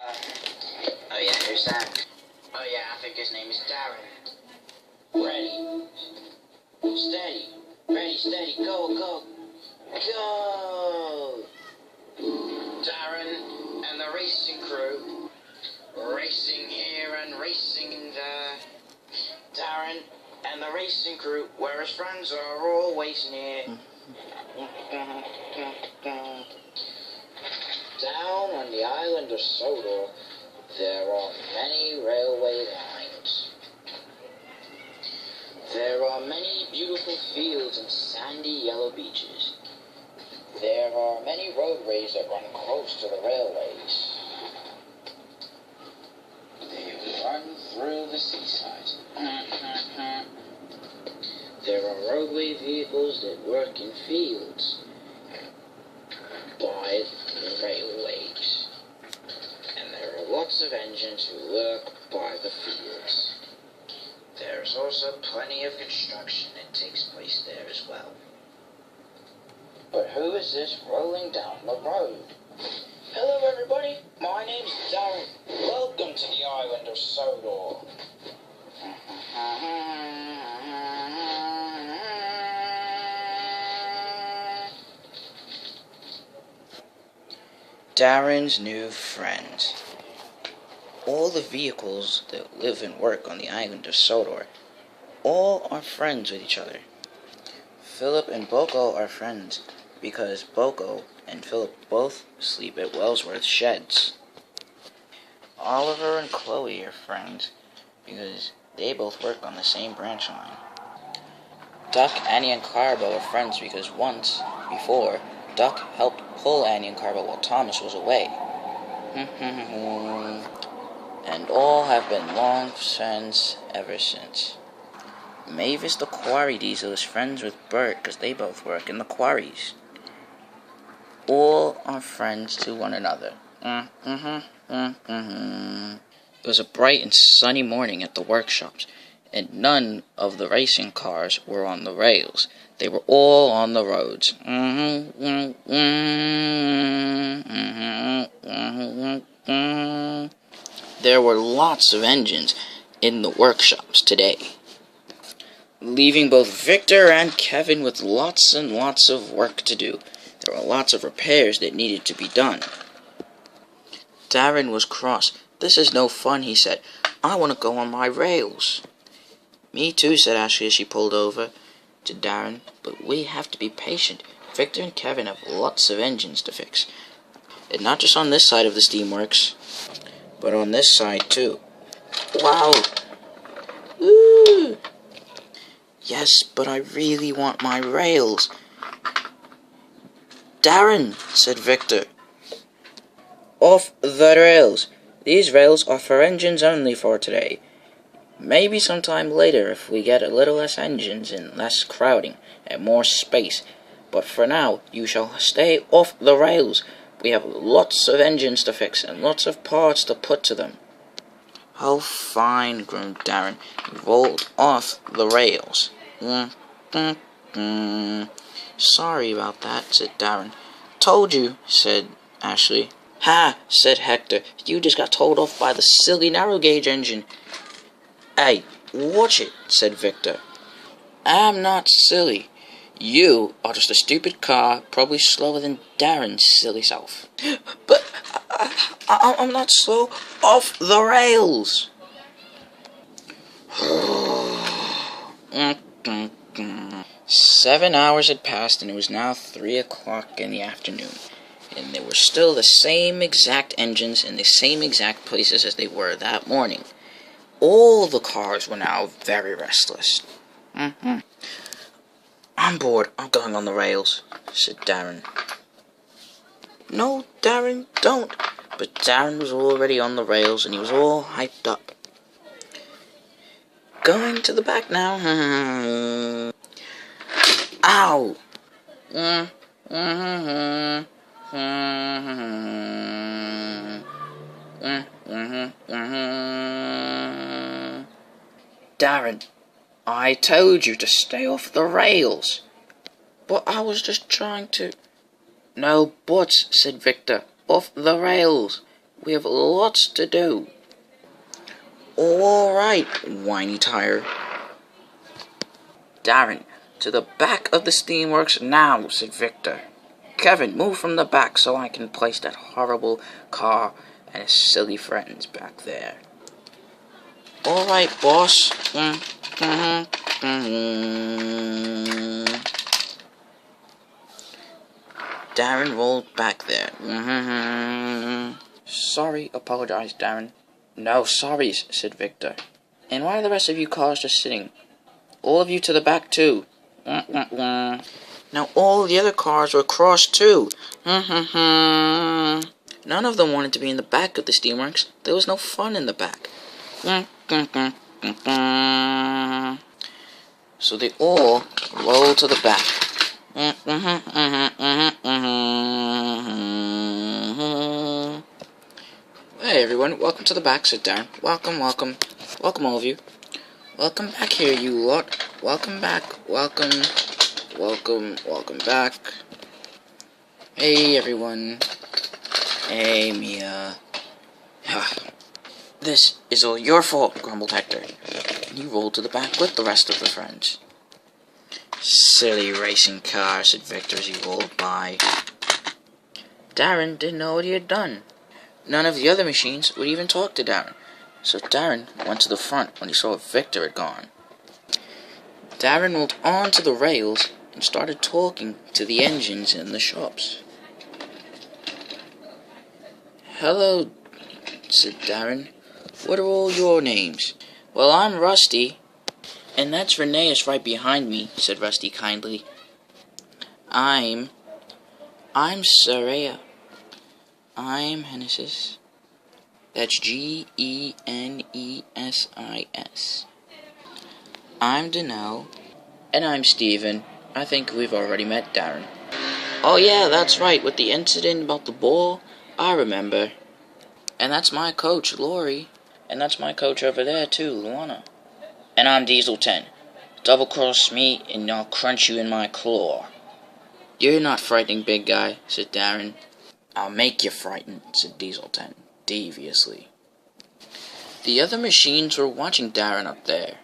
Oh yeah, who's that? Oh yeah, I think his name is Darren. Ready. Steady. Ready, steady, go, go. Go! Darren and the racing crew. Racing here and racing there. Darren and the racing crew, where his friends are always near. Down on the island of Sodor, there are many railway lines. There are many beautiful fields and sandy yellow beaches. There are many roadways that run close to the railways. They run through the seaside. There are roadway vehicles that work in fields by the railways. And there are lots of engines who work by the fields. There's also plenty of construction that takes place there as well. But who is this rolling down the road? Hello everybody, my name's Darren. Welcome to the island of Sodor. Darren's new friends. All the vehicles that live and work on the island of Sodor, all are friends with each other. Philip and Boko are friends because Boko and Philip both sleep at Wellsworth Sheds. Oliver and Chloe are friends because they both work on the same branch line. Duck, Annie, and Carbo are friends because once before, Duck helped pull Annie and Carbo while Thomas was away. And all have been long friends ever since. Mavis the Quarry Diesel is friends with Bert because they both work in the quarries. All are friends to one another. It was a bright and sunny morning at the workshops, and none of the racing cars were on the rails. They were all on the roads. There were lots of engines in the workshops today, leaving both Victor and Kevin with lots and lots of work to do. There were lots of repairs that needed to be done. Darren was cross. "This is no fun," he said. "I want to go on my rails." "Me too," said Ashley as she pulled over to Darren, "but we have to be patient. Victor and Kevin have lots of engines to fix. And not just on this side of the steamworks, but on this side too." "Wow! Woo! Yes, but I really want my rails." "Darren," said Victor. "Off the rails. These rails are for engines only for today. Maybe sometime later if we get a little less engines and less crowding and more space. But for now, you shall stay off the rails. We have lots of engines to fix and lots of parts to put to them." "Oh, fine," groaned Darren. He rolled off the rails. "Sorry about that," said Darren. "Told you," said Ashley. "Ha," said Hector. "You just got told off by the silly narrow gauge engine." "Hey, watch it," said Victor. "I'm not silly. You are just a stupid car, probably slower than Darren's silly self." "But I'm not slow. Off the rails." 7 hours had passed, and it was now 3 o'clock in the afternoon, and there were still the same exact engines in the same exact places as they were that morning. All the cars were now very restless. "I'm bored. I'm going on the rails," said Darren. "No, Darren, don't." But Darren was already on the rails, and he was all hyped up. "Going to the back now." Ow! "Darren, I told you to stay off the rails." "But I was just trying to—" "No buts," said Victor. "Off the rails." We have lots to do. Alright, whiny tire. Darren, to the back of the steamworks now, said Victor. Kevin, move from the back so I can place that horrible car and his silly friends back there. Alright, boss. Darren rolled back there. Sorry, apologized Darren. No sorries, said Victor. And why are the rest of you cars just sitting? All of you to the back too. Now all the other cars were crossed too. None of them wanted to be in the back of the steamworks. There was no fun in the back. So they all rolled to the back. Hey everyone, welcome to the back, said Darren. Welcome all of you. Welcome back here, you lot. Welcome back, welcome back. Hey everyone. Hey Mia. This is all your fault, grumbled Hector. And he rolled to the back with the rest of the friends. Silly racing car, said Victor as he rolled by. Darren didn't know what he had done. None of the other machines would even talk to Darren, so Darren went to the front when he saw what Victor had gone. Darren rolled onto the rails and started talking to the engines in the shops. Hello, said Darren. What are all your names? Well, I'm Rusty. And that's Rheneas right behind me, said Rusty kindly. I'm Saraya. I'm Genesis. That's Genesis. I'm Danelle. And I'm Steven. I think we've already met Darren. Oh yeah, that's right, with the incident about the ball, I remember. And that's my coach, Lori. And that's my coach over there too, Luana. And I'm Diesel 10. Double cross me and I'll crunch you in my claw. You're not frightening, big guy, said Darren. I'll make you frightened, said Diesel 10, deviously. The other machines were watching Darren up there,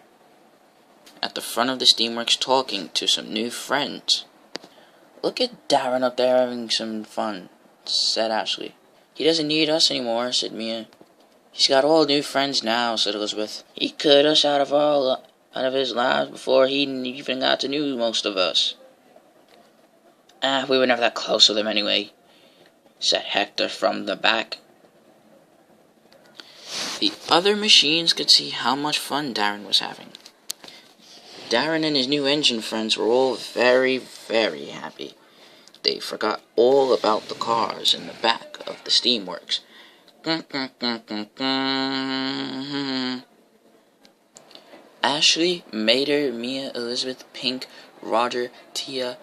at the front of the steamworks, talking to some new friends. Look at Darren up there having some fun, said Ashley. He doesn't need us anymore, said Mia. He's got all new friends now, said Elizabeth. He cut us out of his lives before he even got to know most of us. We were never that close with him anyway, said Hector from the back. The other machines could see how much fun Darren was having. Darren and his new engine friends were all very, very happy. They forgot all about the cars in the back of the steamworks. Ashley, Mater, Mia, Elizabeth, Pink, Roger, Tia,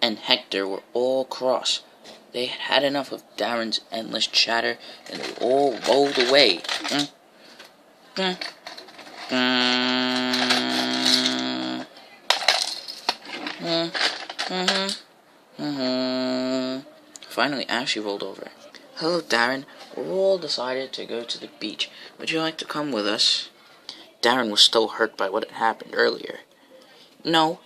and Hector were all cross. They had had enough of Darren's endless chatter, and they all rolled away. Finally, Ashley rolled over. Hello, Darren. We're all decided to go to the beach. Would you like to come with us? Darren was still hurt by what had happened earlier. No,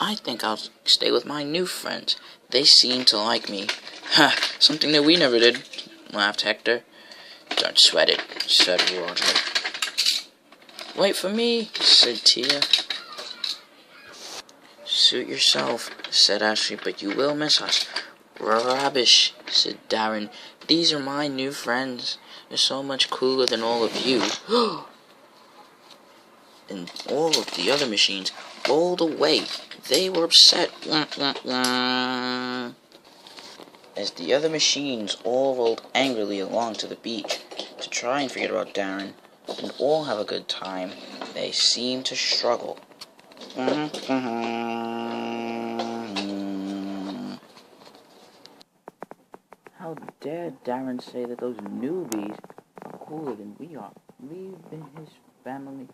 I think I'll stay with my new friends. They seem to like me. Ha! Something that we never did, laughed Hector. Don't sweat it, said Roger. Wait for me, said Tia. Suit yourself, said Ashley, but you will miss us. Rubbish, said Darren. These are my new friends. They're so much cooler than all of you. And all of the other machines rolled away. They were upset. As the other machines all rolled angrily along to the beach to try and forget about Darren and all have a good time, they seemed to struggle. How dare Darren say that those newbies are cooler than we are? We've been his family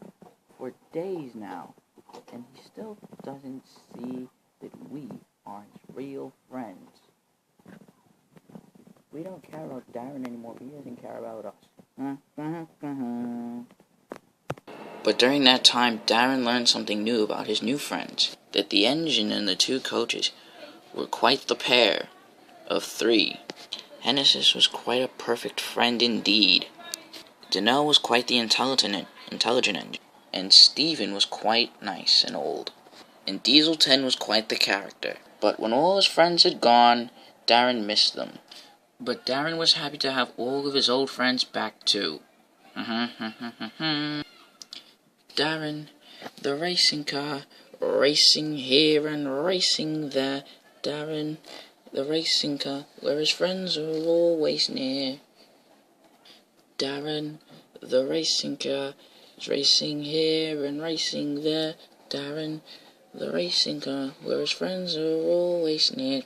for days now, and he still doesn't see that we are his real friends. We don't care about Darren anymore, but he doesn't care about us. But during that time, Darren learned something new about his new friends. That the engine and the two coaches were quite the pair of three. Hennesis was quite a perfect friend indeed. Danelle was quite the intelligent engine. And Steven was quite nice and old. And Diesel 10 was quite the character. But when all his friends had gone, Darren missed them. But Darren was happy to have all of his old friends back too. Darren, the racing car, racing here and racing there. Darren, the racing car, where his friends are always near. Darren, the racing car, is racing here and racing there. Darren, the racing car, where his friends are always near.